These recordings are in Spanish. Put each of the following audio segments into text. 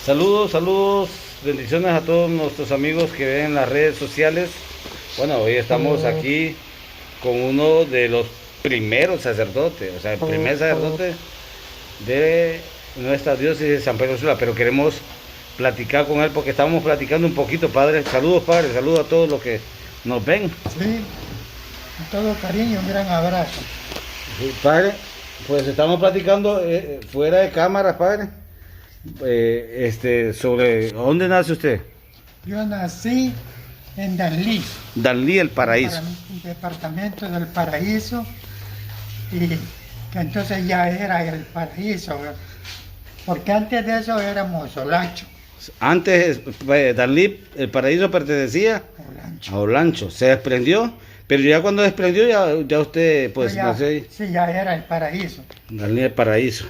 Saludos, saludos, bendiciones a todos nuestros amigos que ven las redes sociales. Bueno, hoy estamos aquí con uno de los primeros sacerdotes, o sea, el primer sacerdote de nuestra diócesis de San Pedro Sula, pero queremos platicar con él porque estábamos platicando un poquito, padre. Saludos, padre, saludos a todos los que nos ven. Sí, con todo cariño, un gran abrazo. Sí, padre, pues estamos platicando fuera de cámaras, padre, sobre ¿dónde nace usted? Yo nací en Danlí, Danlí, el Paraíso. un departamento del Paraíso, y que entonces ya era el Paraíso, ¿verdad? Porque antes de eso éramos Olancho. Antes Danlí, el Paraíso pertenecía a Olancho. Se desprendió, pero ya cuando desprendió ya usted pues ya, nació ahí. Sí, ya era el Paraíso. Danlí, el Paraíso.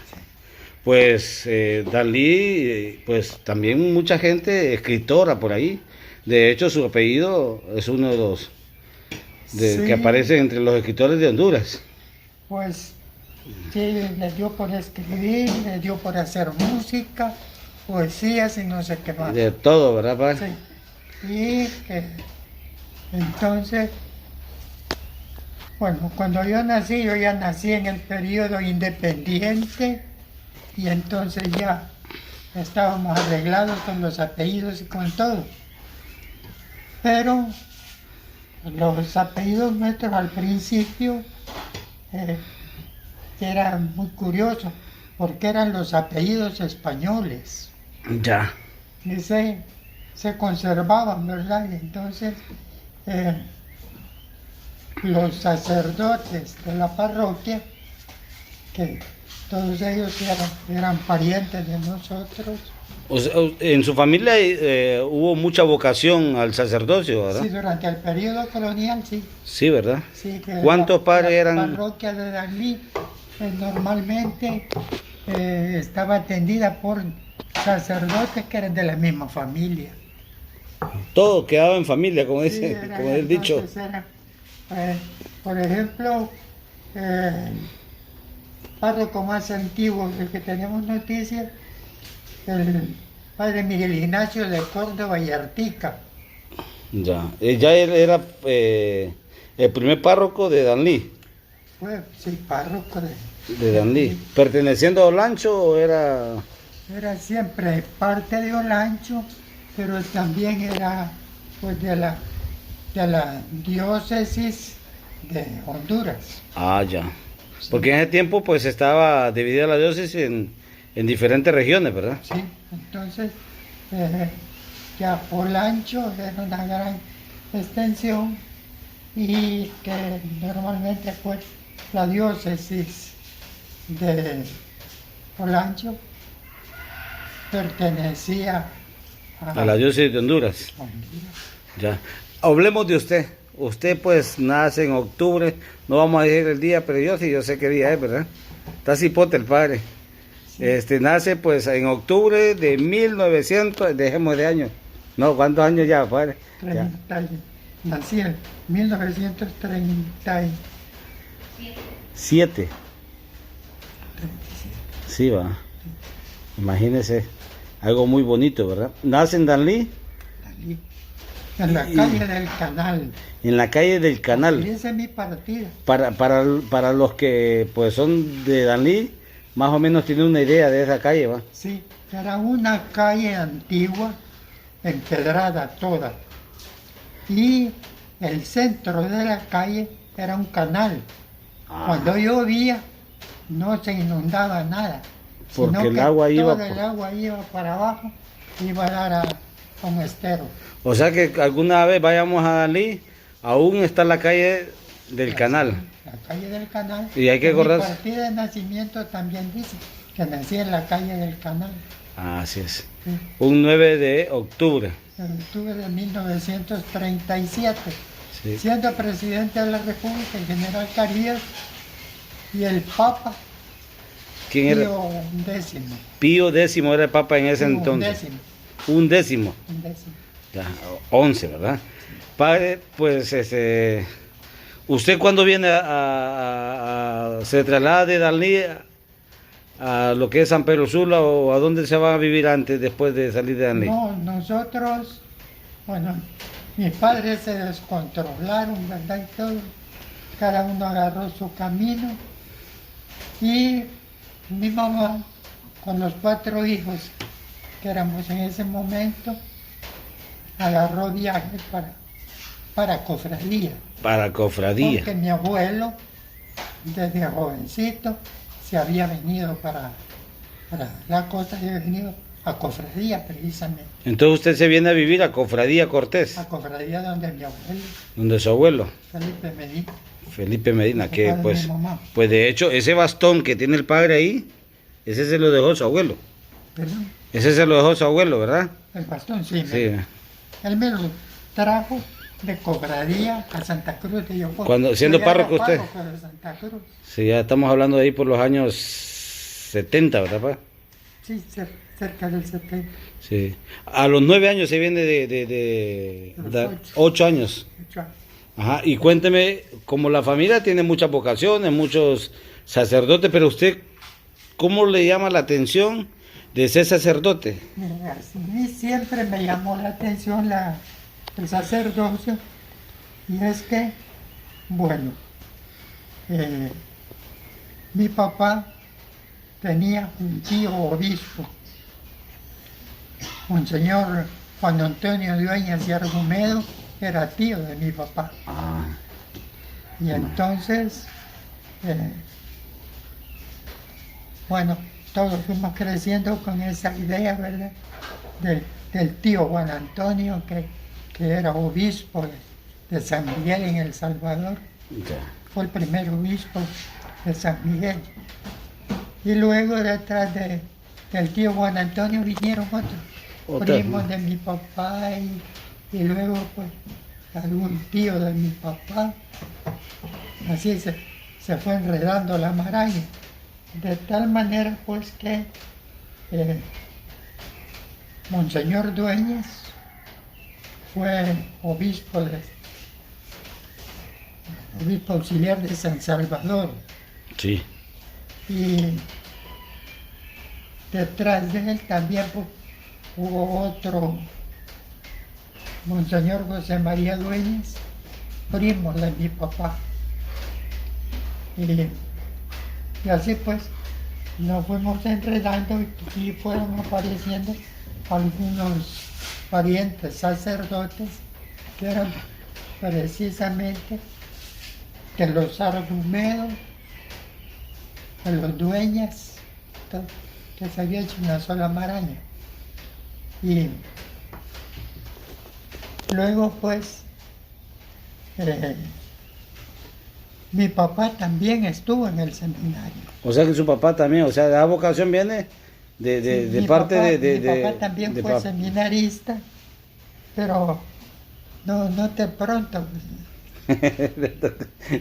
Pues Danlí, pues también mucha gente escritora por ahí. De hecho, su apellido es uno de los Sí. que aparece entre los escritores de Honduras. Pues sí, le dio por escribir, le dio por hacer música, poesías y no sé qué más. De todo, ¿verdad, padre? Sí. Y entonces, bueno, cuando yo ya nací en el periodo independiente, y entonces ya estábamos arreglados con los apellidos y con todo. Pero los apellidos nuestros al principio eran muy curiosos, porque eran los apellidos españoles. Ya. Y se conservaban, ¿verdad? Y entonces los sacerdotes de la parroquia, que todos ellos eran parientes de nosotros. O sea, en su familia hubo mucha vocación al sacerdocio, ¿verdad? Sí, durante el periodo colonial, sí. Sí, ¿verdad? Sí, que ¿Cuántos padres eran? La parroquia de Danlí normalmente estaba atendida por sacerdotes que eran de la misma familia. Todo quedaba en familia, como Sí, dice, como es el dicho. Por ejemplo, el párroco más antiguo del que tenemos noticias, el padre Miguel Ignacio de Córdoba y Artica. Ya. Ya él era el primer párroco de Danlí. Fue, sí, párroco De Danlí. ¿Perteneciendo a Olancho o era...? Era siempre parte de Olancho, pero también era pues de la diócesis de Honduras. Ah, ya. Porque en ese tiempo pues estaba dividida la diócesis en diferentes regiones, ¿verdad? Sí, entonces ya Olancho era una gran extensión y que normalmente fue la diócesis de Olancho pertenecía A la diócesis de Honduras. Honduras. Ya. Hablemos de usted. Usted pues nace en octubre, no vamos a decir el día, pero yo sé qué día es, ¿verdad? Está cipote el padre. Sí. Nace pues en octubre de 1900, dejemos de años. No, ¿cuántos años ya, padre? Ya. Nací en 1937. 7. Sí, va. Imagínese, algo muy bonito, ¿verdad? Nace en Danlí, En la calle del Canal. en la calle del Canal. Y esa es mi partida. Para los que pues son de Danlí, más o menos tienen una idea de esa calle, ¿va? Sí, era una calle antigua, empedrada toda. Y el centro de la calle era un canal. Ah. Cuando llovía, no se inundaba nada. Porque sino el que agua iba todo el agua iba para abajo, iba a dar a un estero. O sea que alguna vez vayamos a Danlí, aún está la calle del Canal. La calle del Canal. Y hay que En mi acordarse. partida de nacimiento también dice que nací en la calle del Canal. Así es. Sí. Un 9 de octubre. En octubre de 1937. Sí. Siendo presidente de la República el general Carías y el Papa ¿Quién era? Pío X. Pío X era el Papa en ese Pío entonces. X. 11. X. Ya, 11, ¿verdad? Padre, pues ¿usted cuándo viene se traslada de Danlí a lo que es San Pedro Sula o a dónde se va a vivir antes, después de salir de Danlí? No, nosotros, bueno, mis padres se descontrolaron, ¿verdad? Y todo. Cada uno agarró su camino. Y mi mamá, con los 4 hijos que éramos en ese momento, agarró viajes para cofradía. Para cofradía. Porque mi abuelo, desde jovencito, se había venido para la costa, había venido a cofradía precisamente. Entonces usted se viene a vivir a Cofradía Cortés, A cofradía donde mi abuelo, donde su abuelo, Felipe Medina. Felipe Medina, que padre de pues, mi mamá. pues de hecho ese bastón que tiene el padre ahí, ese se lo dejó su abuelo. ¿Perdón? Ese se lo dejó su abuelo, ¿verdad? El bastón, sí. Sí. Él me lo trajo de cofradía a Santa Cruz de Yopó. Cuando- siendo Yo ya era párroco usted. párroco de Santa Cruz. Sí, ya estamos hablando de ahí por los años 70, ¿verdad, pa? Sí, cerca del 70. Sí. A los 9 años se viene de Los 8 años. 8 años. Ajá. Y cuénteme, como la familia tiene muchas vocaciones, muchos sacerdotes, pero usted, ¿cómo le llama la atención de ser sacerdote? Mira, a mí siempre me llamó la atención el sacerdocio, y es que, bueno, mi papá tenía un tío obispo, un señor Juan Antonio Dueñas y Argumedo, era tío de mi papá. Ah. Y entonces, bueno, todos fuimos creciendo con esa idea, ¿verdad? Del tío Juan Antonio, que era obispo de San Miguel en El Salvador. Ya. Fue el primer obispo de San Miguel. Y luego detrás del tío Juan Antonio vinieron otros primos de mi papá y luego pues algún tío de mi papá. Así se fue enredando la maraña. De tal manera pues que Monseñor Dueñas fue obispo auxiliar de San Salvador. Sí. Y detrás de él también pues, hubo otro, Monseñor José María Dueñas, primo de mi papá. Y así pues nos fuimos enredando y fueron apareciendo algunos parientes sacerdotes que eran precisamente de los Argumedos, de los Dueñas, que se había hecho una sola maraña. Y luego pues mi papá también estuvo en el seminario. O sea que su papá también, o sea, la vocación viene de Mi parte papá, de mi papá también fue seminarista, pero no de pronto.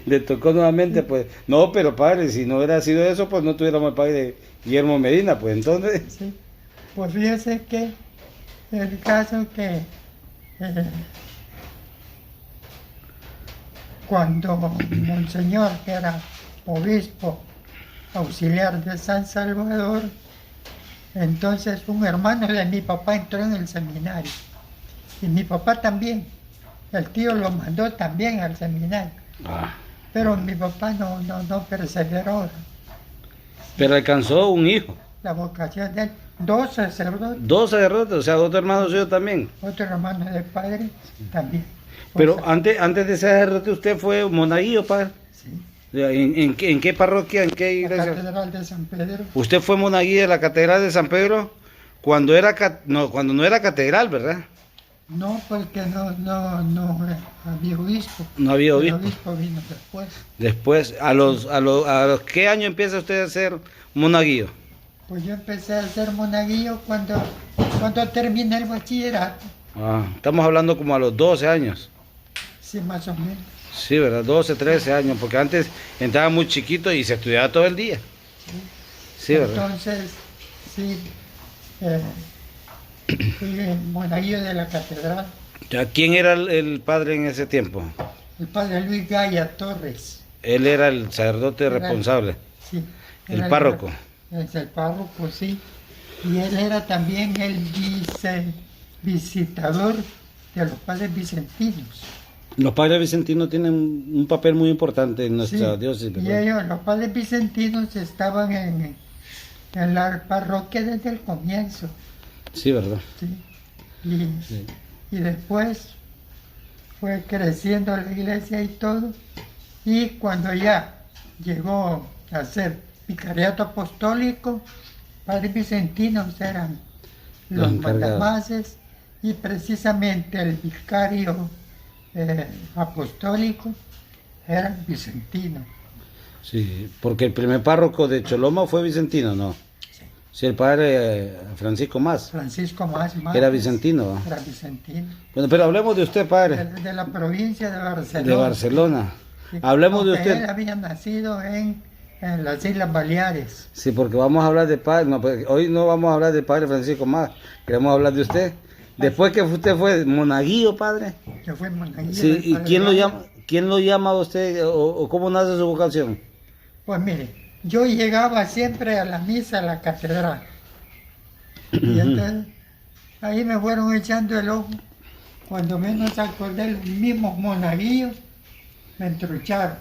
Le tocó nuevamente, pues, no, pero padre, si no hubiera sido eso, pues no tuviéramos el padre de Guillermo Medina, pues entonces. Sí, pues fíjese que el caso que cuando Monseñor, que era obispo auxiliar de San Salvador, entonces un hermano de mi papá entró en el seminario, y mi papá también. El tío lo mandó también al seminario, pero mi papá no perseveró Pero alcanzó un hijo. la vocación de él. 2 sacerdotes, 2 sacerdotes, o sea, 2 hermanos suyos también. otro hermano de padre también. Pero Pues, antes de ser sacerdote, usted fue monaguillo, padre. sí, ¿En qué parroquia, en qué la iglesia? Catedral de San Pedro. Usted fue monaguillo de la Catedral de San Pedro cuando cuando no era catedral, ¿verdad? No, porque no había obispo. No había El obispo. obispo vino después. Después, ¿a los qué año empieza usted a ser monaguillo? Pues yo empecé a ser monaguillo cuando terminé el bachillerato. Estamos hablando como a los 12 años. Sí, más o menos. Sí, ¿verdad? 12, 13 años, porque antes entraba muy chiquito y se estudiaba todo el día. Sí, ¿verdad? Entonces, sí, fui monaguillo de la catedral. Ya, ¿quién era el padre en ese tiempo? El padre Luis Gaya Torres. Él era el sacerdote Era- responsable, Sí. el era párroco. es el párroco, sí. Y él era también el visitador de los padres vicentinos. Los padres vicentinos tienen un papel muy importante en nuestra Sí, diócesis, y ¿verdad? ellos, los padres vicentinos, estaban en la parroquia desde el comienzo. Sí, ¿verdad? Sí. Y, Sí. y después fue creciendo la iglesia y todo. Y cuando ya llegó a ser vicariato apostólico, padres vicentinos eran Los los encargados. mandamases, y precisamente el vicario apostólico era vicentino. Sí, porque el primer párroco de Choloma fue vicentino, ¿no? Sí. Sí, el padre Francisco Más. Francisco Más Era vicentino, ¿va? Era vicentino. Bueno, pero hablemos de usted, padre, De la provincia de Barcelona. de Barcelona. Sí. Hablemos de Aunque usted. él había nacido en las Islas Baleares. Sí, porque vamos a hablar de padre. No, pues, hoy no vamos a hablar del padre Francisco Más. Queremos hablar de usted. Después que usted fue monaguillo, padre. Que fue monaguillo Sí, del ¿y Padre quién lo Bravo. llama? ¿Quién lo llama a usted o cómo nace su vocación? Pues mire, yo llegaba siempre a la misa a la catedral. Y entonces ahí me fueron echando el ojo. Cuando menos acordé, los mismos monaguillos me entrucharon.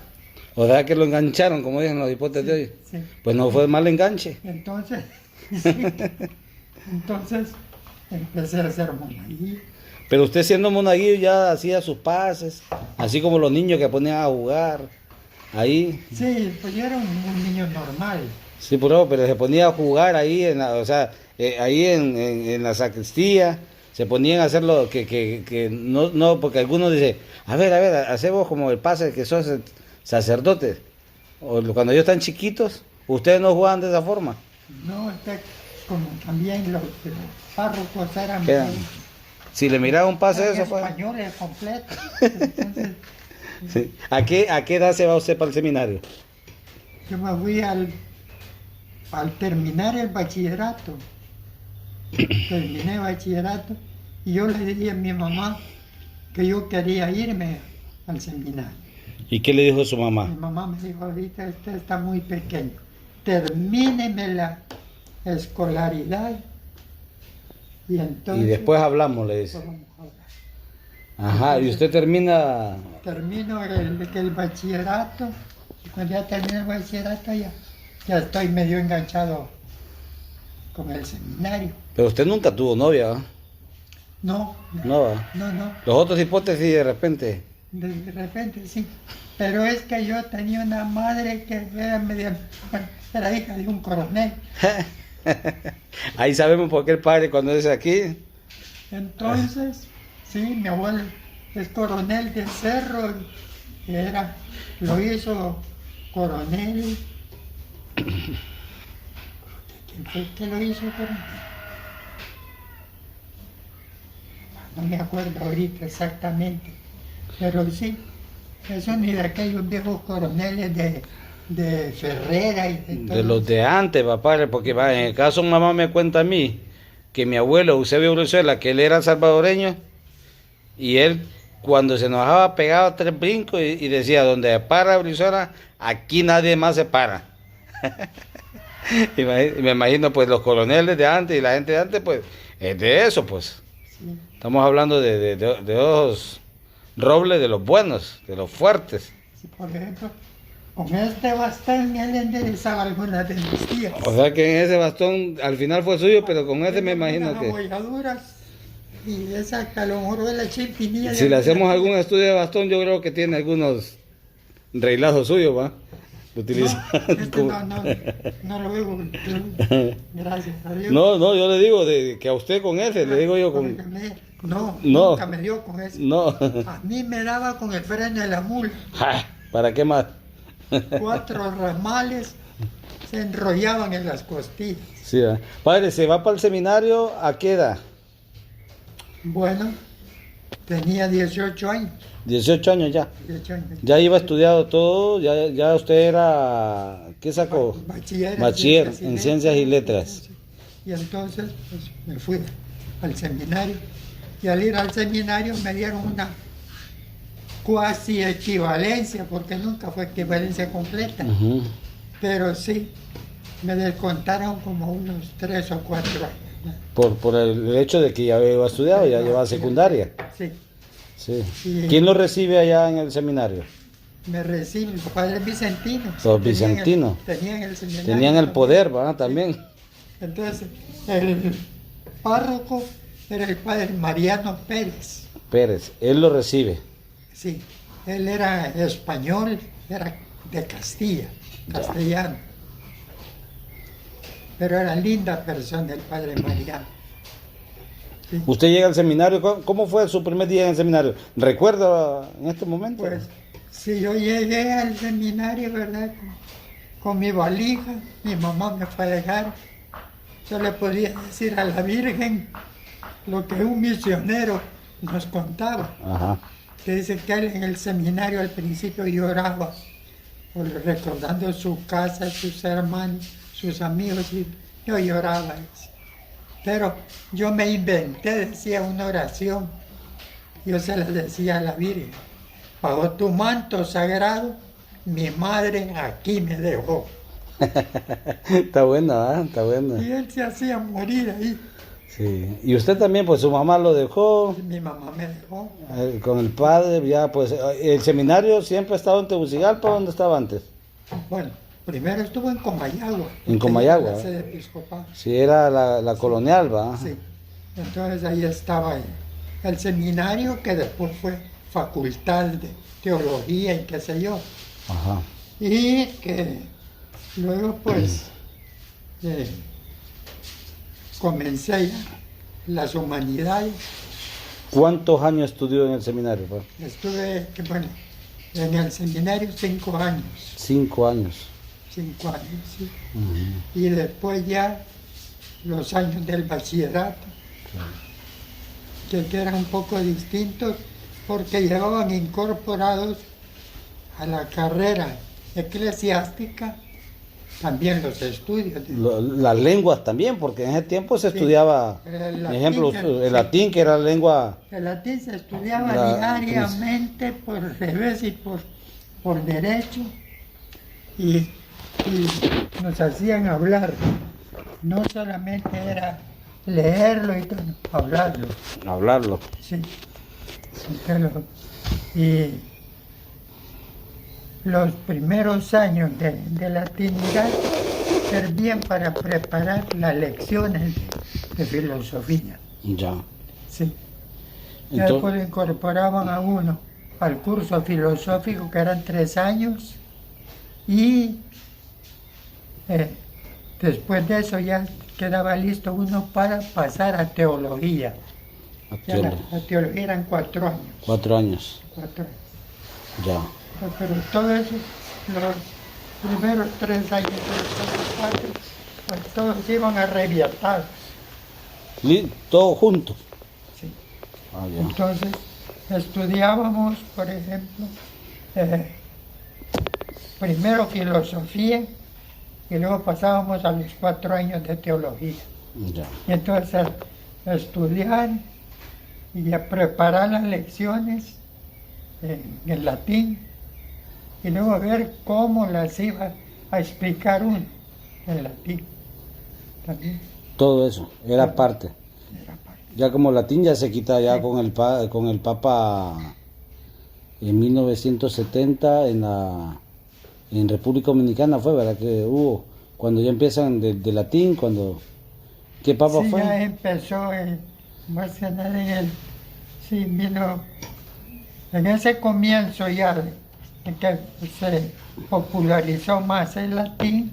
O sea que lo engancharon, como dicen los hipótesis de hoy. Sí. Pues no fue mal enganche. Entonces, sí. Entonces empecé a ser monaguillo. Pero usted siendo monaguillo ya hacía sus pases, así como los niños que ponían a jugar. Ahí, Sí, pues yo era un niño normal. sí, pero se ponía a jugar ahí, o sea, ahí en la sacristía, se ponían a hacer lo que no, porque algunos dicen, a ver, hacemos como el pase que sos sacerdotes. O cuando ellos están chiquitos, ustedes no jugaban de esa forma. No, como también los párrocos eran Quedan. Si le miraba un pase de eran eso, pues. españoles completos. Entonces, Sí. ¿A qué edad se va usted para el seminario? yo me fui al terminar el bachillerato. Terminé bachillerato y yo le dije a mi mamá que yo quería irme al seminario. ¿Y qué le dijo su Mi mamá? mamá me dijo, ahorita usted está muy pequeño, termíneme la escolaridad y entonces... Y después hablamos, le dice. pues, vamos a hablar. Ajá, y usted termina. Termino el bachillerato y cuando ya termino el bachillerato ya estoy medio enganchado con el seminario. Pero usted nunca tuvo novia, ¿va? No, No, ¿va? no, Los otros hipótesis de repente. de repente sí. Pero es que yo tenía una madre que era media, bueno, era hija de un coronel. Ahí sabemos por qué el padre cuando dice aquí. Entonces, sí, mi abuelo es coronel de Cerro, y lo hizo coronel. ¿Quién fue que lo hizo coronel? No me acuerdo ahorita exactamente, pero sí, eso ni de aquellos viejos coroneles de Ferrera y de todo. De los de antes, papá, porque va, en el caso mamá me cuenta a mí que mi abuelo Eusebio Brizuela, que él era salvadoreño, y él cuando se enojaba pegaba 3 brincos y decía, donde para Brizuela, aquí nadie más se para. Y me imagino pues los coroneles de antes y la gente de antes, pues, es de eso, pues. Sí. Estamos hablando de dos robles, de los buenos, de los fuertes. Sí, por ejemplo, con este bastón él enderezaba algunas de mis tías. O sea que en ese bastón al final fue suyo, pero con ese me imagino Unas que abolladuras y esa que a lo mejor de la chimpinilla. si le hacemos algún estudio de bastón, yo creo que tiene algunos reilazos suyos, ¿va? Lo utiliza. No lo veo. Gracias a Dios. No, yo le digo que a usted con ese, le digo yo con... No, No. nunca me dio con eso. No. A mí me daba con el freno de la mula. Ja, ¿para qué más? 4 ramales se enrollaban en las costillas. Sí, ¿va? Padre, ¿se va para el seminario a qué edad? Bueno, tenía 18 años. 18 años ya. 18 años. Ya iba estudiado todo, ya usted era... ¿Qué sacó? Bachiller en Ciencias y Letras. Y entonces pues, me fui al seminario. Y al ir al seminario me dieron una cuasi equivalencia, porque nunca fue equivalencia completa. Ujú. Pero sí, Me descontaron como unos 3 o 4 años, ¿no? Por el hecho de que ya había estudiado, ya llevaba secundaria. Sí. Sí. Y ¿Quién lo recibe allá en el seminario? me reciben los padres vicentinos. Los vicentinos. Tenían el seminario. Tenían el también. poder, ¿verdad? También. Entonces, el párroco era el padre Mariano Pérez. Pérez, él lo recibe. Sí, él era español, era de Castilla, castellano. Pero era linda persona el padre Mariano. Sí. Usted llega al seminario, ¿cómo fue su primer día en el seminario? ¿Recuerda en este momento? Pues, si yo llegué al seminario, ¿verdad? Con mi valija, mi mamá me fue a dejar. Yo le podía decir a la Virgen lo que un misionero nos contaba. Ajá. Que dice que él en el seminario al principio lloraba, recordando su casa, sus hermanos, sus amigos, y yo lloraba. Pero yo me inventé, decía una oración, yo se la decía a la Virgen: bajo tu manto sagrado, mi madre aquí me dejó. Está buena, ¿eh? Está buena. Y él se hacía morir ahí. Sí. Y usted también, pues su mamá lo dejó Mi mamá me dejó. con el padre, ya pues el seminario siempre ha estado en Tegucigalpa, ¿dónde estaba antes? Bueno, primero estuvo en Comayagua. En Comayagua, La ¿eh? sede episcopal. Sí, era la colonial, ¿va? Sí. Entonces ahí estaba el seminario, que después fue facultad de teología y qué sé yo. Ajá. Y que luego pues comencé ya las humanidades. ¿Cuántos años estudió en el seminario, pa? Estuve, bueno, en el seminario 5 años. 5 años. 5 años, sí. Ujú. Y después ya los años del bachillerato, que eran un poco distintos porque llevaban incorporados a la carrera eclesiástica también los estudios. Las lenguas también, porque en ese tiempo se Sí. estudiaba, El por ejemplo, latín, el latín, que era la lengua. El latín se estudiaba diariamente por revés y por derecho, y nos hacían hablar. No solamente era leerlo y todo, hablarlo. Hablarlo. Sí. Y los primeros años de latinidad servían para preparar las lecciones de filosofía. Ya. Sí. Ya después lo incorporaban a uno al curso filosófico, que eran 3 años, y después de eso ya quedaba listo uno para pasar a teología. Ya la teología eran 4 años. 4 años. 4 años. Ya. Pero todo eso, los primeros 3 años, 4, pues todos iban arrebiatados. Todos juntos. Sí. Ah, ya. Entonces, estudiábamos, por ejemplo, primero filosofía y luego pasábamos a los 4 años de teología. Ya. Y entonces estudiar y a preparar las lecciones en latín y luego ver cómo las iba a explicar uno en latín. También Todo eso era parte. era parte. Ya como latín ya se quita ya Sí. con el Papa en 1970 en República Dominicana fue, ¿verdad? Que hubo, cuando ya empiezan de latín, ¿qué Papa Sí, fue? ya empezó más que nada en ese comienzo ya en que se popularizó más el latín,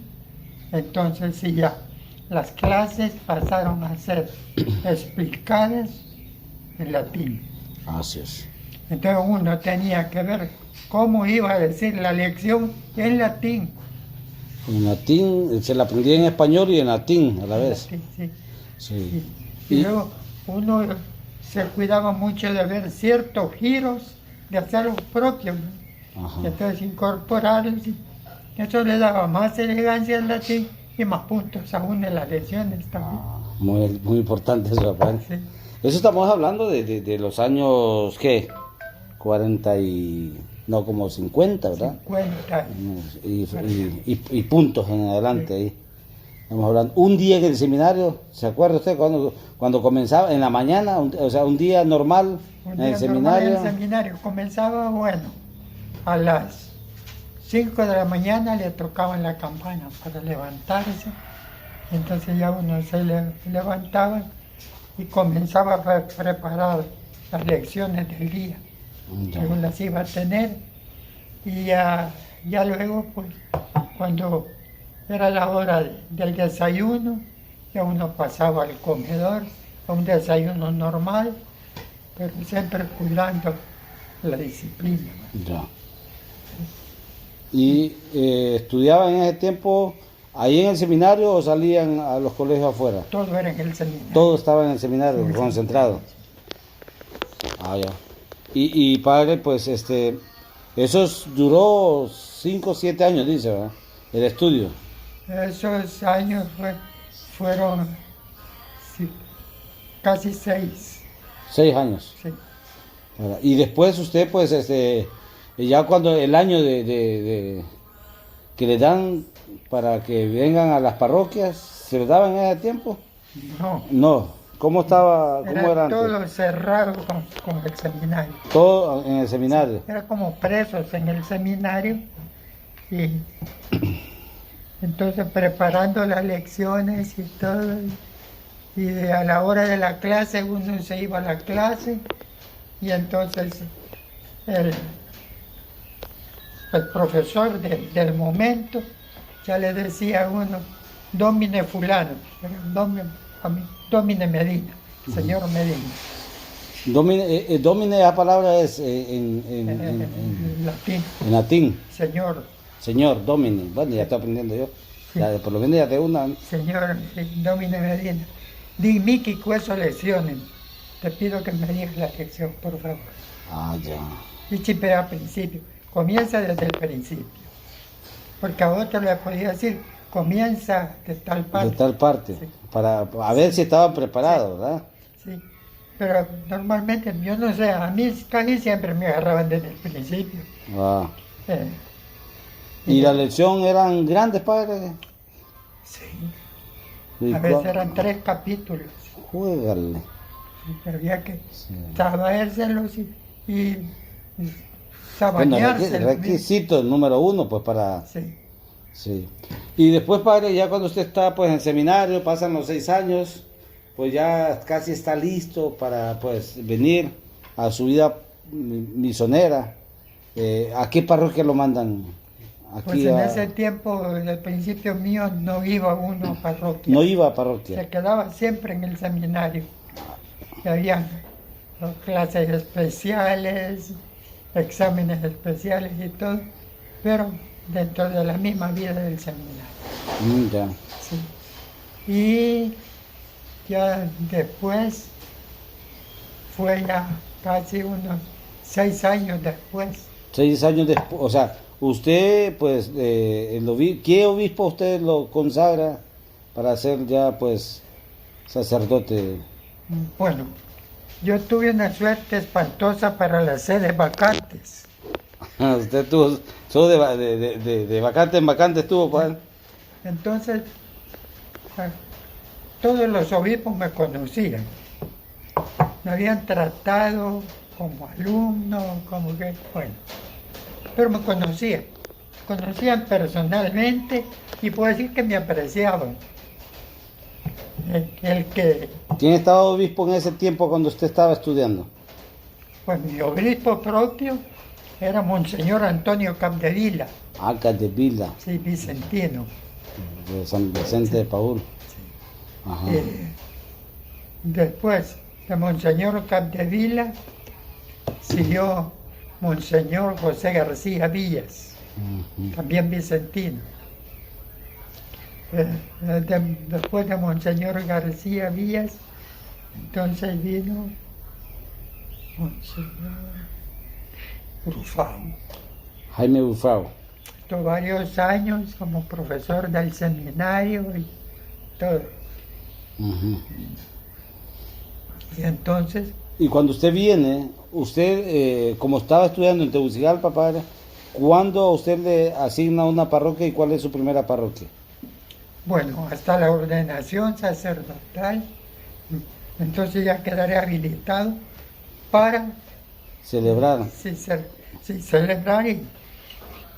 entonces sí ya las clases pasaron a ser explicadas en latín. Así es. Entonces uno tenía que ver cómo iba a decir la lección en latín. En latín, se la aprendía en español y en latín a la vez. Latín, sí. Sí. Y luego uno se cuidaba mucho de ver ciertos giros, de hacer los propios, ¿no? Ajá. Y entonces incorporarlos. Y eso le daba más elegancia al latín y más puntos aún en las lecciones también. Muy, muy importante eso, Rafael. Sí. Eso estamos hablando de los años, ¿qué? 40 y... no, como 50, ¿verdad? 50. Y puntos en adelante ahí. Estamos hablando, un día en el seminario, ¿se acuerda usted cuando comenzaba en la mañana? O sea, un día normal en el seminario. En el seminario comenzaba, bueno, a las 5 de la mañana le tocaban la campana para levantarse. Entonces ya uno se levantaba y comenzaba a preparar las lecciones del día, según las iba a tener. Y ya luego, pues, cuando era la hora del desayuno, ya uno pasaba al comedor, a un desayuno normal, pero siempre cuidando la disciplina. Ya. ¿Y estudiaban en ese tiempo ahí en el seminario o salían a los colegios afuera? Todo era en el seminario. Todo estaba en el seminario, sí, concentrado. Ah, ya. Y padre, pues eso duró 5 o 7 años, dice, ¿verdad? El estudio. Esos años fueron sí, casi 6. 6 años. Sí. Y después usted, pues, ya cuando el año de que le dan para que vengan a las parroquias, ¿se le daban en ese tiempo? No. No. ¿Cómo estaba? ¿Cómo era antes? Todo cerrado con el seminario. Todo en el seminario. Era como presos en el seminario y entonces preparando las lecciones y todo. Y a la hora de la clase uno se iba a la clase y entonces el profesor del momento ya le decía a uno, Domine fulano, Domine Medina, señor Medina. Domine, la palabra es en latín. En latín. Señor. Señor, Domine. Bueno, ya estoy aprendiendo yo. Sí. Ya, por lo menos ya de una. Señor Domine Medina. Di Miki queso lecciones. Te pido que me digas la lección, por favor. Ah, ya. Y siempre al principio. Comienza desde el principio. Porque a otro le podía decir, comienza de tal parte. De tal parte. Sí. Para a ver si estaban preparados, sí, ¿verdad? Sí. Pero normalmente, yo no sé, a mí casi siempre me agarraban desde el principio. Ah. ¿Y la lección eran grandes, padre? Sí. A veces eran 3 capítulos. Juégale. Había que sabérselos y sabañárselos. Bueno, requisito número 1, pues para... Sí. Sí. Y después, padre, ya cuando usted está pues en seminario, pasan los 6 años, pues ya casi está listo para pues venir a su vida misionera. ¿A qué parroquia lo mandan? Aquí pues en ese tiempo, en el principio mío, no iba uno a parroquia. No iba a parroquia. Se quedaba siempre en el seminario. Y había clases especiales, exámenes especiales y todo, pero dentro de la misma vida del seminario. Ya. Sí. Y ya después, fue ya casi unos 6 años después. 6 años después, o sea, usted, pues, ¿qué obispo usted lo consagra para ser ya, pues, sacerdote? Bueno, yo tuve una suerte espantosa para las sedes vacantes. Usted solo de vacante en vacante estuvo, padre. Entonces, todos los obispos me conocían. Me habían tratado como alumno, como que, bueno, pero me conocían personalmente y puedo decir que me apreciaban. ¿Quién estaba obispo en ese tiempo cuando usted estaba estudiando? Pues mi obispo propio era Monseñor Antonio Capdevila. Ah, Capdevila. Sí, vicentino. De San Vicente de Paúl. Sí. Ajá. Después de Monseñor Capdevila siguió Monseñor José García Villas, también vicentino. Después de Monseñor García Villas, entonces vino Monseñor Bufao. Jaime Bufao. Estuvo varios años como profesor del seminario y todo. Y entonces... Y cuando usted viene, usted, como estaba estudiando en Tegucigalpa, padre, ¿cuándo a usted le asigna una parroquia y cuál es su primera parroquia? Bueno, hasta la ordenación sacerdotal, entonces ya quedaré habilitado para Celebrar celebrar y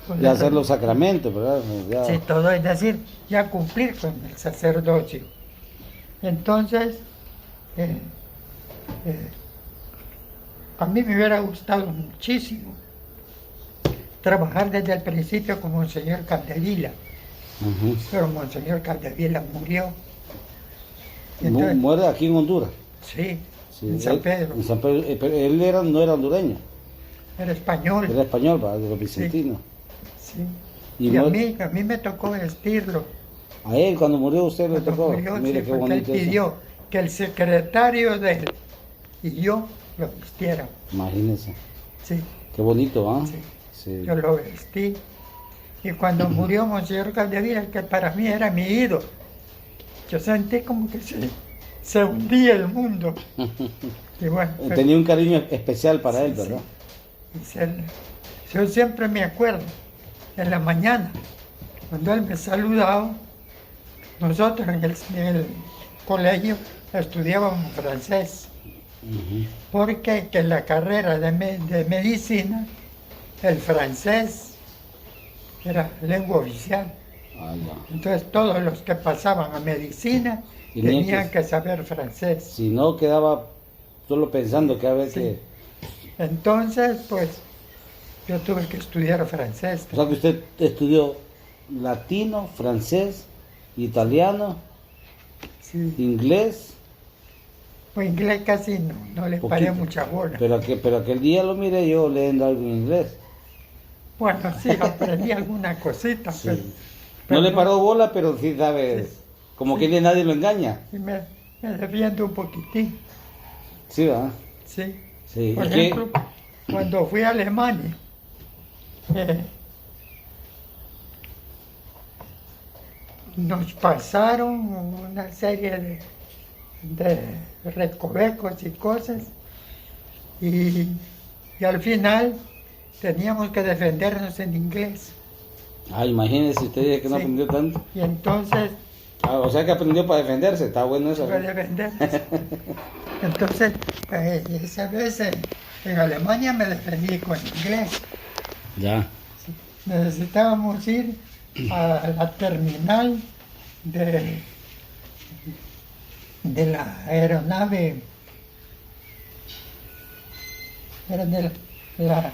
pues, y hacer los sacramentos, ¿verdad? Ya. sí, todo, es decir, ya cumplir con el sacerdocio. Entonces, eh, eh, a mí me hubiera gustado muchísimo trabajar desde el principio con Monseñor Capdevila, Ujú. pero Monseñor Capdevila murió. Y entonces, Muere aquí en Honduras. sí, Sí, en San Pedro, en San Pedro, pero él no era hondureño, era español. era español, ¿verdad? De los vicentinos. Sí. Y Y a mí me tocó vestirlo. a él cuando murió usted le Cuando tocó. murió, Mire sí, qué porque él bonito eso. pidió que el secretario de él y yo lo vistiéramos. Imagínese. Sí, Qué bonito, ¿ah? sí. Sí. Yo lo vestí. Y cuando murió Monseñor Capdevila, que para mí era mi ídolo, yo sentí como que se hundía el mundo. Y bueno, Tenía un cariño especial para sí, él, ¿verdad? sí. Yo siempre me acuerdo, en la mañana, cuando él me saludaba, nosotros en el colegio estudiábamos francés, Ujú. porque que en la carrera de medicina, el francés era lengua oficial. Ah, ya. Entonces todos los que pasaban a medicina Tenían tenían que- que saber francés. Si no, quedaba solo pensando que a ver Sí. que... Entonces, pues, yo tuve que estudiar francés. O sea que usted estudió latino, francés, italiano, Sí. inglés, Pues inglés casi no le paré poquito. mucha bola. Pero aquel día lo miré yo leyendo algo en inglés. Bueno, sí, aprendí alguna cosita, Sí. pero No le paró bola, pero sí sabes, Sí. como que nadie lo engaña. y me defiendo un poquitín. Sí, ¿verdad? Sí. Sí. Por ¿Y qué? ejemplo, cuando fui a Alemania, eh, nos pasaron una serie de recovecos y cosas y al final teníamos que defendernos en inglés. Ah, imagínese, usted dice que no Sí. aprendió tanto. Y entonces Ah, o sea que aprendió para defenderse, está bueno eso. tuve que defendernos. Entonces, esa vez en Alemania me defendí con inglés. Ya. Necesitábamos ir a la terminal de la aeronave, era de la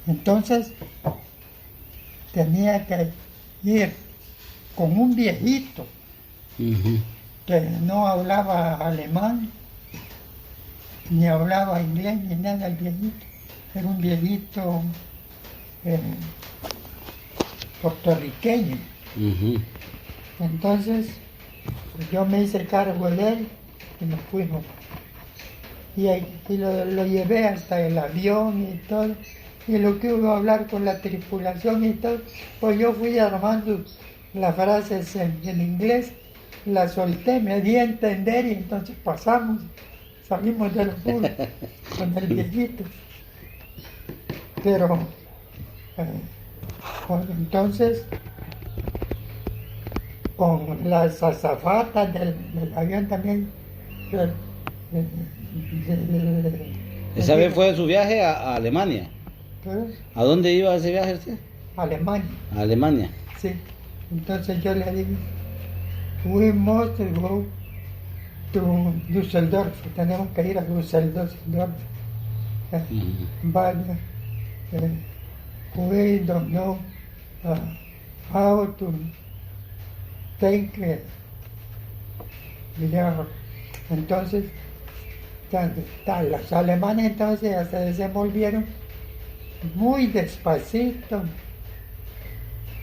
entonces tenía que ir con un viejito Ujú. que no hablaba alemán, ni hablaba inglés, ni nada el viejito. Era un viejito eh, puertorriqueño. Ujú. Entonces yo me hice cargo de él y nos fuimos. Y lo llevé hasta el avión y todo. Y lo que hubo a hablar con la tripulación y todo, pues yo fui armando las frases en inglés, las solté, me di a entender y entonces pasamos, salimos del apuro con el viejito. Pero pues, entonces con las azafatas del avión también. eh, Esa vez fue su viaje a Alemania. ¿A dónde iba ese viaje usted? Alemania, A Alemania. sí. Entonces yo le digo, we must go to Düsseldorf, tenemos que ir a Düsseldorf. Ujú. But we don't know how to take yeah. Entonces, los alemanes entonces ya se desenvolvieron muy despacito,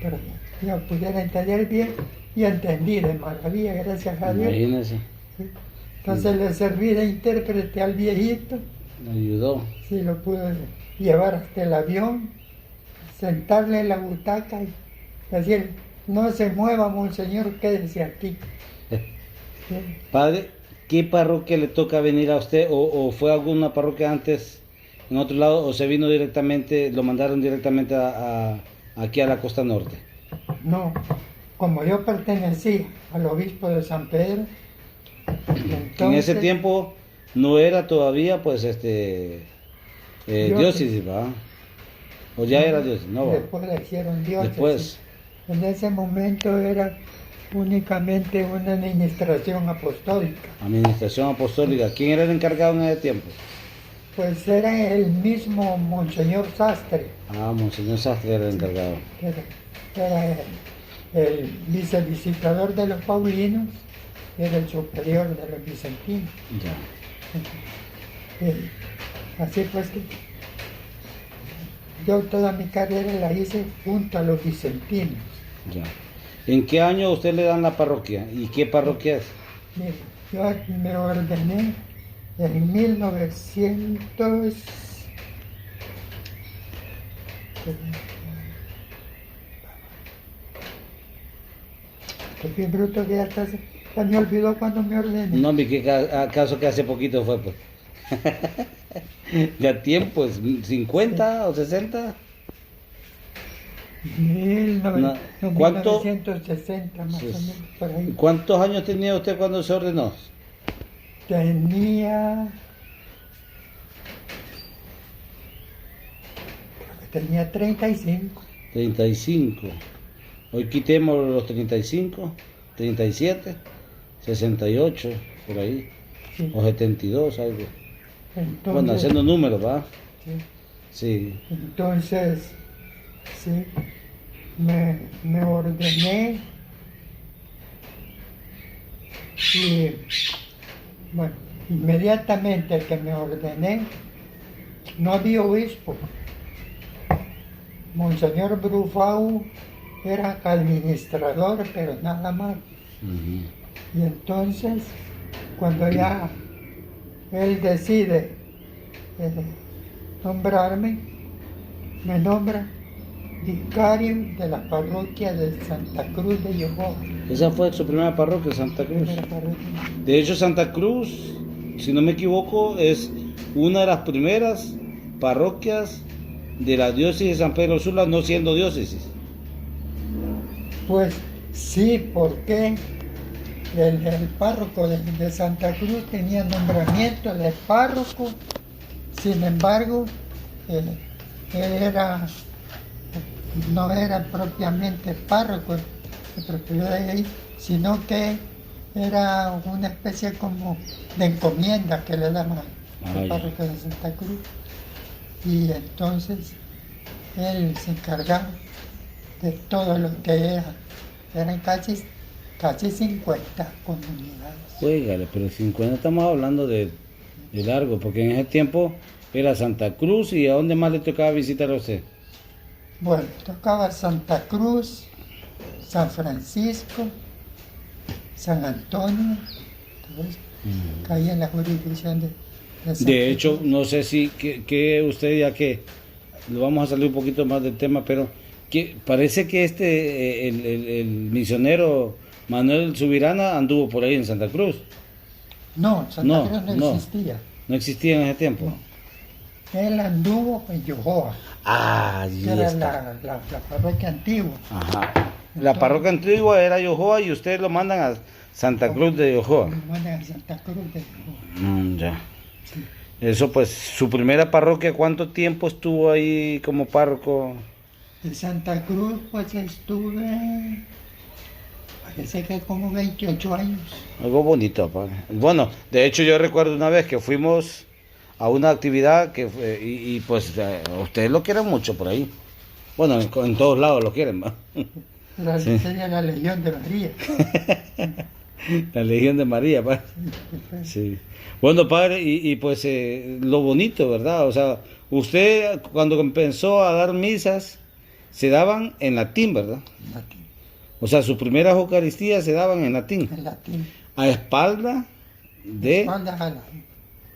pero yo pudiera entender bien y entendí de maravilla, gracias a Dios. Imagínese, ¿Sí? Entonces le serví de intérprete al viejito, me ayudó. sí, lo pude llevar hasta el avión, sentarle en la butaca y decir, no se mueva, monseñor, quédese aquí. Sí. Padre, ¿qué parroquia le toca venir a usted? ¿O fue alguna parroquia antes en otro lado o se vino directamente, lo mandaron directamente aquí a la costa norte? No, como yo pertenecía al obispo de San Pedro, En ese entonces, tiempo no era todavía pues Diócesis. diócesis, ¿va? O ya era diócesis, no, ¿va? después le hicieron diócesis. Después, En ese momento era únicamente una administración apostólica. administración apostólica. ¿Quién era el encargado en ese tiempo? Pues era el mismo Monseñor Sastre, Ah, Monseñor Sastre era el encargado. era el vicevisitador de los paulinos, era el superior de los vicentinos. Ya. Así pues que yo toda mi carrera la hice junto a los vicentinos. Ya. ¿En qué año usted le dan la parroquia? ¿Y qué parroquia es? Mire, yo me ordené en 1900. Qué bruto que ya me olvidó cuando me ordené. No, acaso que hace poquito fue, pues. Ya tiempo, es 50 o 60. No. ¿Cuánto? 1960 más o menos, por ahí. ¿Cuántos años tenía usted cuando se ordenó? Tenía 35. 35. Hoy quitemos los 35, 37, 68, por ahí. Sí. O 72, algo. Entonces, Bueno, haciendo números, ¿va? sí. Sí. Entonces, sí, me ordené y, bueno, inmediatamente que me ordené, no había obispo. Monseñor Brufau era administrador, pero nada más. Ujú. Y entonces, cuando ya él decide nombrarme, me nombra vicario de la parroquia de Santa Cruz de Yohoa. Esa fue su primera parroquia, Santa Cruz. Primera parroquia. De hecho, Santa Cruz, si no me equivoco, es una de las primeras parroquias de la diócesis de San Pedro Sula, no siendo diócesis. Pues sí, porque el párroco de Santa Cruz tenía nombramiento de párroco, sin embargo, él no era propiamente párroco de propiedad de ahí, sino que era una especie como de encomienda que le daban al párroco de Santa Cruz. Y entonces él se encargaba de todo lo que eran casi 50 comunidades. Óigale, pero 50 estamos hablando de largo, porque en ese tiempo era Santa Cruz. ¿Y a dónde más le tocaba visitar a usted? Bueno, tocaba Santa Cruz, San Francisco, San Antonio, todo eso. Caía en la jurisdicción de San De hecho, Francisco. no sé si que usted, ya que lo vamos a salir un poquito más del tema, pero que parece que el misionero Manuel Subirana anduvo por ahí en Santa Cruz. No, Santa Cruz no existía. No existía en ese tiempo. Él anduvo en Yohoa, Ah, que ahí era está. la parroquia antigua. Ajá. La parroquia antigua era Yohoa y ustedes lo mandan a Santa Cruz de Yohoa. Lo mandan a Santa Cruz de Yohoa. Ya. Sí. Eso pues, su primera parroquia, ¿cuánto tiempo estuvo ahí como párroco? De Santa Cruz, pues estuve, parece que como 28 años. Algo bonito, padre. Bueno, de hecho yo recuerdo una vez que fuimos a una actividad y pues ustedes lo quieren mucho por ahí. Bueno, en todos lados lo quieren, ¿va? Sí. Sería la Legión de María. La Legión de María, padre. Sí. Bueno, padre, y pues lo bonito, ¿verdad? O sea, usted cuando empezó a dar misas, se daban en latín, ¿verdad? Latín. O sea, sus primeras eucaristías se daban en latín. En latín. A espalda de, Espaldas a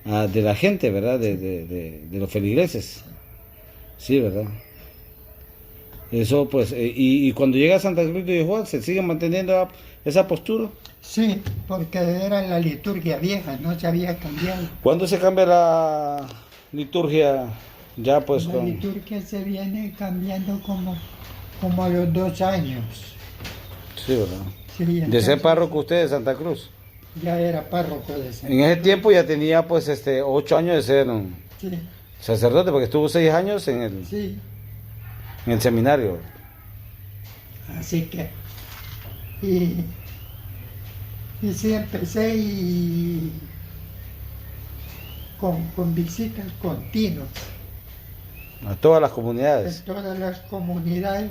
la- de la gente, ¿verdad? De los feligreses. Sí, ¿verdad? Eso, pues, y cuando llega a Santa Cruz de Yohoa, ¿se sigue manteniendo esa postura? Sí, porque era la liturgia vieja, no se había cambiado. ¿Cuándo se cambia liturgia ya pues La con... liturgia se viene cambiando como a los 2 años. Sí, ¿verdad? Sí, De entonces ser párroco usted de Santa Cruz. ya era párroco de Santa En ese Cruz. tiempo ya tenía pues 8 años de ser Sí, sacerdote, porque estuvo 6 años sí. en el seminario. Así que, y, y sí empecé con visitas continuas A todas las en comunidades. todas las comunidades,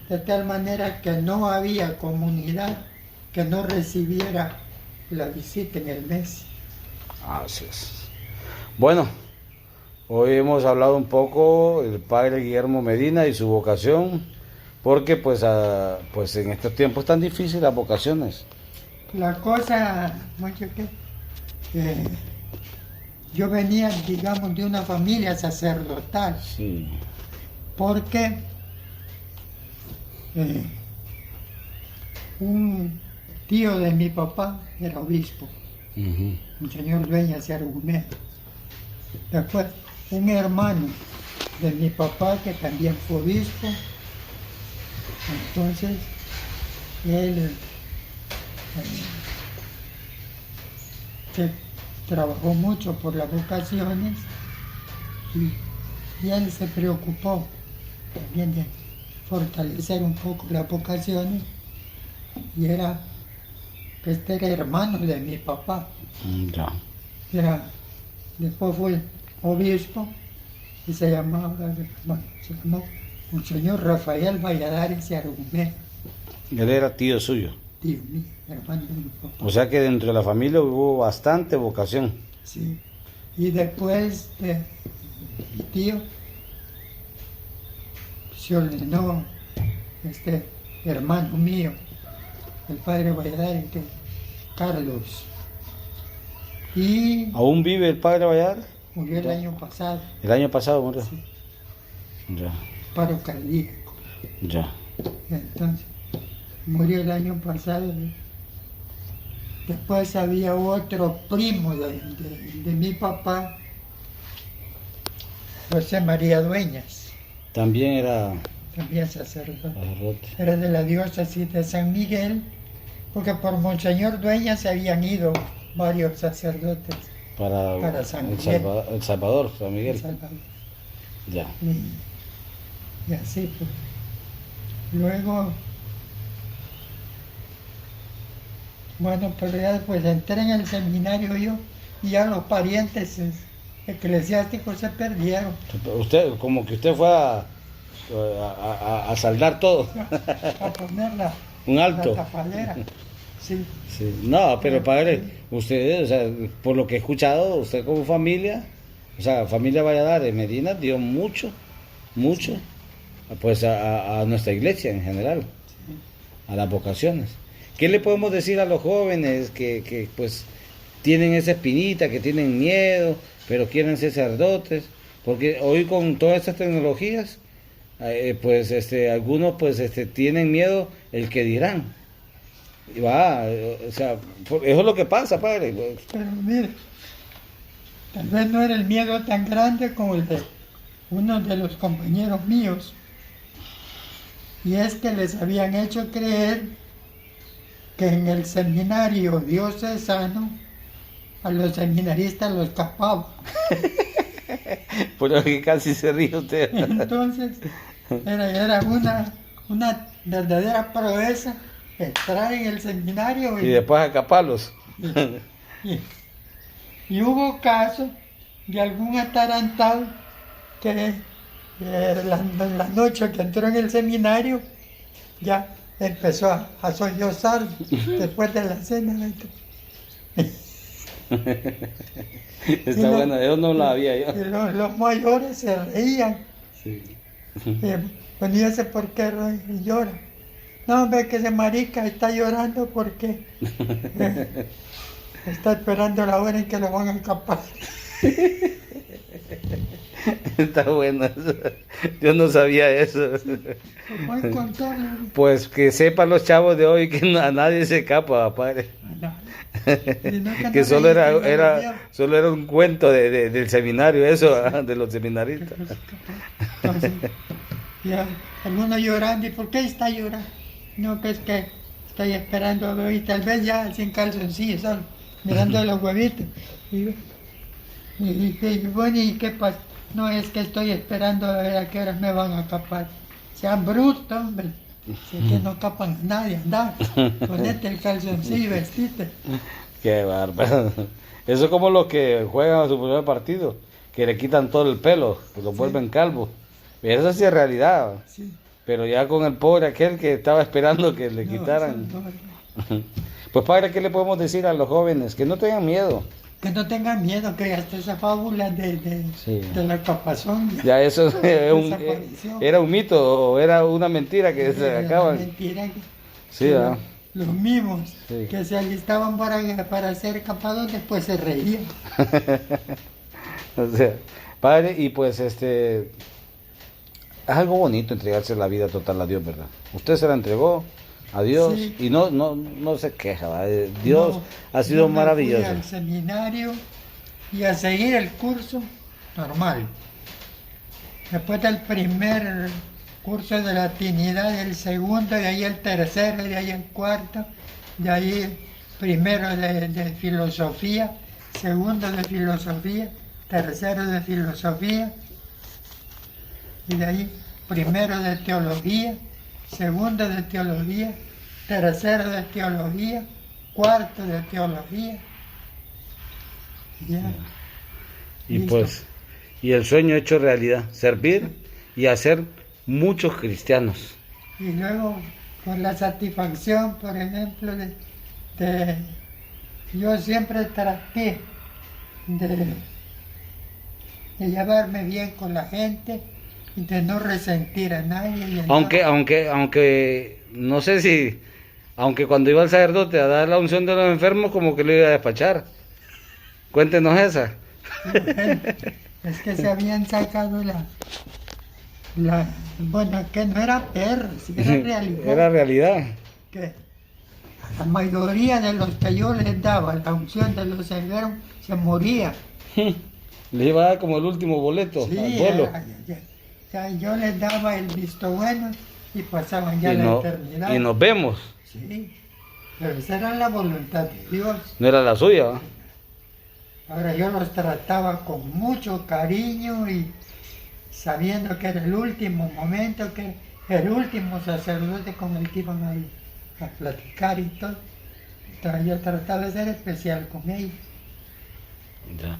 de tal manera que no había comunidad que no recibiera la visita en el mes. Así es. Bueno, hoy hemos hablado un poco del padre Guillermo Medina y su vocación, porque pues en estos tiempos tan difíciles las vocaciones. La cosa, mucho que yo venía, digamos, de una familia sacerdotal, Sí. porque un tío de mi papá era obispo, Ujú. un señor Dueñas y Argumedo. Después, un hermano de mi papá que también fue obispo. Entonces, él se trabajó mucho por las vocaciones y él se preocupó también de fortalecer un poco las vocaciones y este era hermano de mi papá. Ya. Después fue obispo y se llamó un señor Rafael Valladares y Argumedo, Él era tío suyo. tío mío, hermano de mi papá. O sea que dentro de la familia hubo bastante vocación. Sí. Y después de mi tío se ordenó este hermano mío, el padre Valladares, Carlos, y ¿Aún vive el padre Vallar? murió el año pasado, El año pasado murió. sí, Ya, paro cardíaco. ya. Entonces, murió el año pasado. Después había otro primo de mi papá, José María Dueñas, También era también sacerdote. sacerdote. Era de la diócesis de San Miguel, porque por Monseñor Dueñas se habían ido varios sacerdotes Para San el Miguel. El Salvador, San en Miguel. Salvador. Ya. Y así pues. Luego, bueno, pero ya pues entré en el seminario yo y ya los parientes eclesiásticos se perdieron. Usted, como que usted fue a saldar todo. A poner Un la alto. tapalera. Sí, Sí. No, pero padre, usted, o sea, por lo que he escuchado, usted como familia, o sea, familia Valladares, Medina dio mucho, pues a nuestra iglesia en general, a las vocaciones. ¿Qué le podemos decir a los jóvenes que pues tienen esa espinita, que tienen miedo, pero quieren ser sacerdotes? Porque hoy con todas estas tecnologías, pues algunos pues tienen miedo el que dirán. Y va, o sea, eso es lo que pasa, padre. pero mire, tal vez no era el miedo tan grande como el de uno de los compañeros míos. Y es que les habían hecho creer que en el seminario diocesano a los seminaristas los capaban. Por lo que casi se ríe usted. Entonces, era una verdadera proeza entrar en el seminario Y después acaparlos. y hubo casos de algún atarantado que la noche que entró en el seminario ya empezó a sollozar después de la cena. Está bueno, yo no lo había yo. Y los mayores se reían. Sí. Bueno, ¿y ese por qué llora? No, ve que ese marica está llorando porque está esperando la hora en que lo van a escapar. Está bueno eso. Yo no sabía eso. Voy a contarle. Pues que sepan los chavos de hoy que a nadie se escapa, padre. No. Y no, Que no solo me dicen, solo era un cuento del seminario, eso, de los seminaristas. entonces, ya, alguno llorando, ¿y por qué está llorando? No, que es que estoy esperando a ver, y tal vez ya sin calzoncillos, solo mirando los huevitos. Y bueno, ¿y qué pasa? No, es que estoy esperando a ver a qué horas me van a capar. Sean brutos, hombre. Si es que no capan a nadie, anda. Ponete el calzoncillo y vestite. Qué bárbaro. Eso es como los que juegan a su primer partido, que le quitan todo el pelo, que lo vuelven calvo. Eso sí es realidad. Sí. Pero ya con el pobre aquel que estaba esperando que le No, quitaran. eso no. Pues padre, ¿qué le podemos decir a los jóvenes? Que no tengan miedo. Que no tengan miedo, que hasta esa fábula Sí. de la capazón Ya eso desapareció. era un mito o era una mentira que se Era acaban. mentira Sí, que ¿verdad? los mismos Sí. que se alistaban para hacer campados después se reían. O sea, padre, y pues es algo bonito entregarse la vida total a Dios, ¿verdad? Usted se la entregó a Dios Sí. y no se queja, ¿verdad? Dios No, ha sido yo me maravilloso. fui al seminario y a seguir el curso normal. Después del primer curso de latinidad, el segundo, de ahí el tercero, de ahí el cuarto, de ahí primero de filosofía, segundo de filosofía, tercero de filosofía, y de ahí primero de teología, segundo de teología, tercero de teología, cuarto de teología. Ya. Y Listo. pues, y el sueño hecho realidad, servir y hacer muchos cristianos. Y luego, por la satisfacción, por ejemplo, yo siempre traté de llevarme bien con la gente y de no resentir a nadie. Y Aunque, no sé si, aunque cuando iba el sacerdote a dar la unción de los enfermos, como que lo iba a despachar. Cuéntenos esa. Es que se habían sacado bueno, que no era perro, sí era realidad. Era realidad. Que la mayoría de los que yo les daba la unción de los enfermos se moría. Le iba a dar como el último boleto Sí, al vuelo. ya yo les daba el visto bueno y pasaban ya Y, la no- eternidad. y nos vemos. Sí, pero esa era la voluntad de Dios. No era la suya, ¿va? Ahora yo los trataba con mucho cariño y sabiendo que era el último momento, que el último sacerdote con el que iban a ir a platicar y todo. Entonces yo trataba de ser especial con ellos. Ya.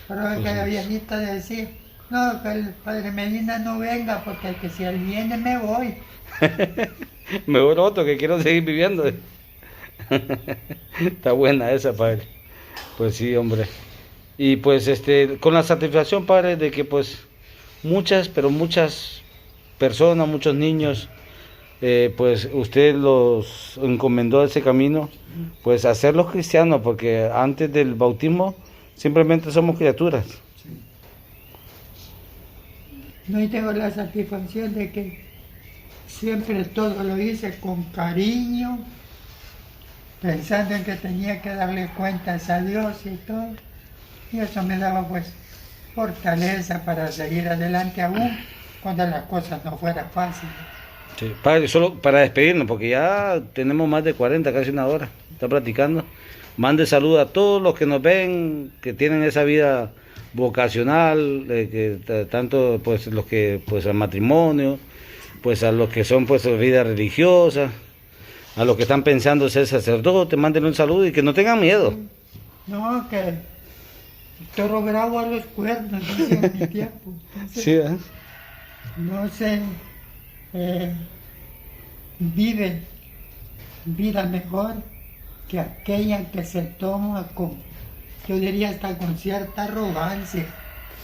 Pero es que la viejita decía, no, que el padre Medina no venga porque que si él viene me voy. Mejor otro que quiero seguir viviendo. Está buena esa, padre. Pues sí, hombre. Y pues con la satisfacción, padre, de que pues pero muchas personas, muchos niños, pues usted los encomendó a ese camino, pues hacerlos cristianos, porque antes del bautismo simplemente somos criaturas. No, y tengo la satisfacción de que siempre todo lo hice con cariño, pensando en que tenía que darle cuentas a Dios y todo. Y eso me daba pues fortaleza para seguir adelante aún cuando las cosas no fueran fáciles. Sí, padre, solo para despedirnos, porque ya tenemos más de 40, casi una hora, está platicando. Mande salud a todos los que nos ven, que tienen esa vida vocacional, tanto pues los que pues al matrimonio, pues a los que son pues vida religiosa, a los que están pensando ser sacerdote, mándenle un saludo y que no tengan miedo. No, que el toro bravo a los cuernos, dice en mi tiempo. Entonces, Sí, ¿eh? no se vive vida mejor que aquella que se toma con, yo diría hasta con cierta arrogancia,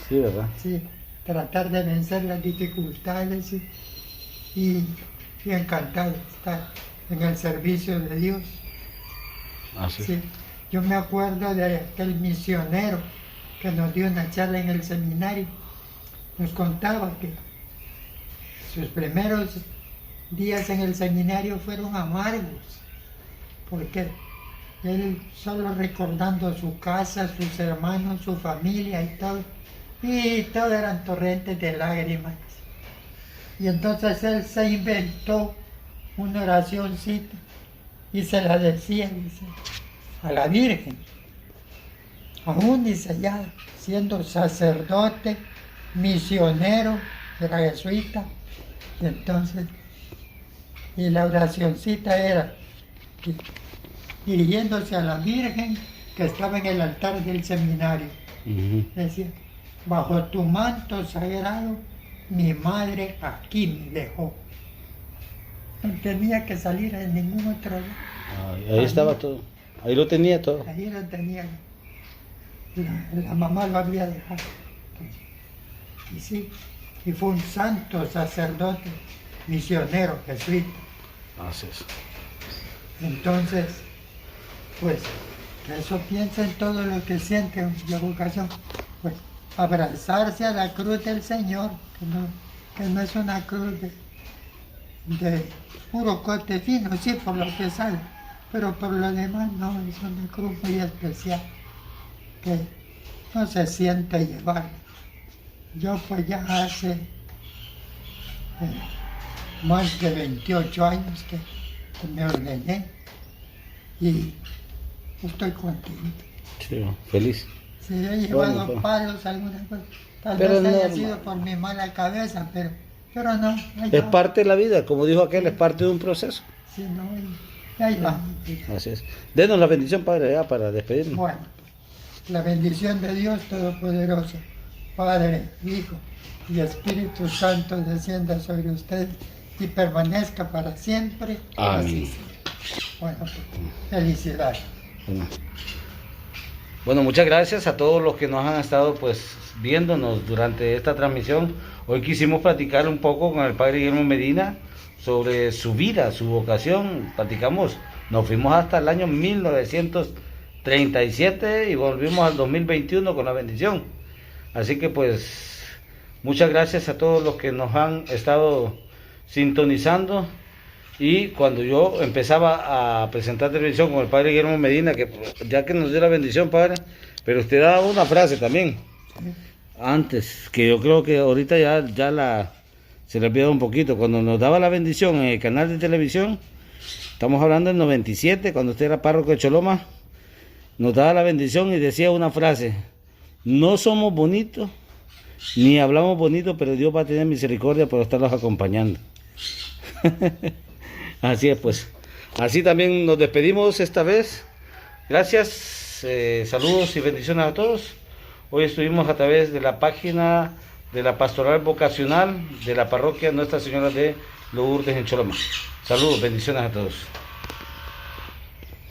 Sí, ¿verdad? ¿sí? Tratar de vencer las dificultades y encantado de estar en el servicio de Dios. Así. Sí. Yo me acuerdo de aquel misionero que nos dio una charla en el seminario, nos contaba que sus primeros días en el seminario fueron amargos, porque él solo recordando su casa, sus hermanos, su familia y todo eran torrentes de lágrimas. Y entonces él se inventó una oracióncita y se la decía, dice, a la Virgen. Aún dice ya, siendo sacerdote, misionero, era jesuita, y entonces, y la oracióncita era dirigiéndose a la Virgen que estaba en el altar del seminario. Decía, bajo tu manto sagrado, mi madre aquí me dejó. No tenía que salir a ningún otro lugar. Ahí estaba todo. Ahí lo tenía todo. Ahí lo tenía. La mamá lo había dejado. Y sí, y fue un santo sacerdote, misionero, jesuita. Así es. Entonces, pues, que eso piensa en todo lo que siente en la vocación. Pues, abrazarse a la cruz del Señor, que no es una cruz de puro corte fino, sí, por lo que sale, pero por lo demás no, es una cruz muy especial, que no se siente llevar. Yo pues ya hace más de 28 años que me ordené y estoy contento. Sí, feliz. Si he llevado Bueno, pues. palos, alguna cosa, tal Pero vez haya no, sido por mi mala cabeza, pero no. ahí Es va. parte de la vida, como dijo aquel, es parte de un proceso. Sí, no, y ahí va. Así es. Denos la bendición, Padre, ya para despedirnos. Bueno, la bendición de Dios Todopoderoso, Padre, Hijo y Espíritu Santo descienda sobre ustedes y permanezca para siempre. Amén. Así sea. Bueno, pues, felicidades. Bueno, muchas gracias a todos los que nos han estado pues viéndonos durante esta transmisión. Hoy quisimos platicar un poco con el Padre Guillermo Medina sobre su vida, su vocación. Platicamos, nos fuimos hasta el año 1937 y volvimos al 2021 con la bendición. Así que pues muchas gracias a todos los que nos han estado sintonizando. Y cuando yo empezaba a presentar televisión con el Padre Guillermo Medina, que ya que nos dio la bendición, Padre, pero usted daba una frase también antes, que yo creo que ahorita se le olvidó un poquito. Cuando nos daba la bendición en el canal de televisión, estamos hablando del 97, cuando usted era párroco de Choloma, nos daba la bendición y decía una frase: no somos bonitos ni hablamos bonito, pero Dios va a tener misericordia por estarlos acompañando. Así es, pues. Así también nos despedimos esta vez. Gracias, saludos y bendiciones a todos. Hoy estuvimos a través de la página de la Pastoral Vocacional de la Parroquia Nuestra Señora de Lourdes en Choloma. Saludos, bendiciones a todos.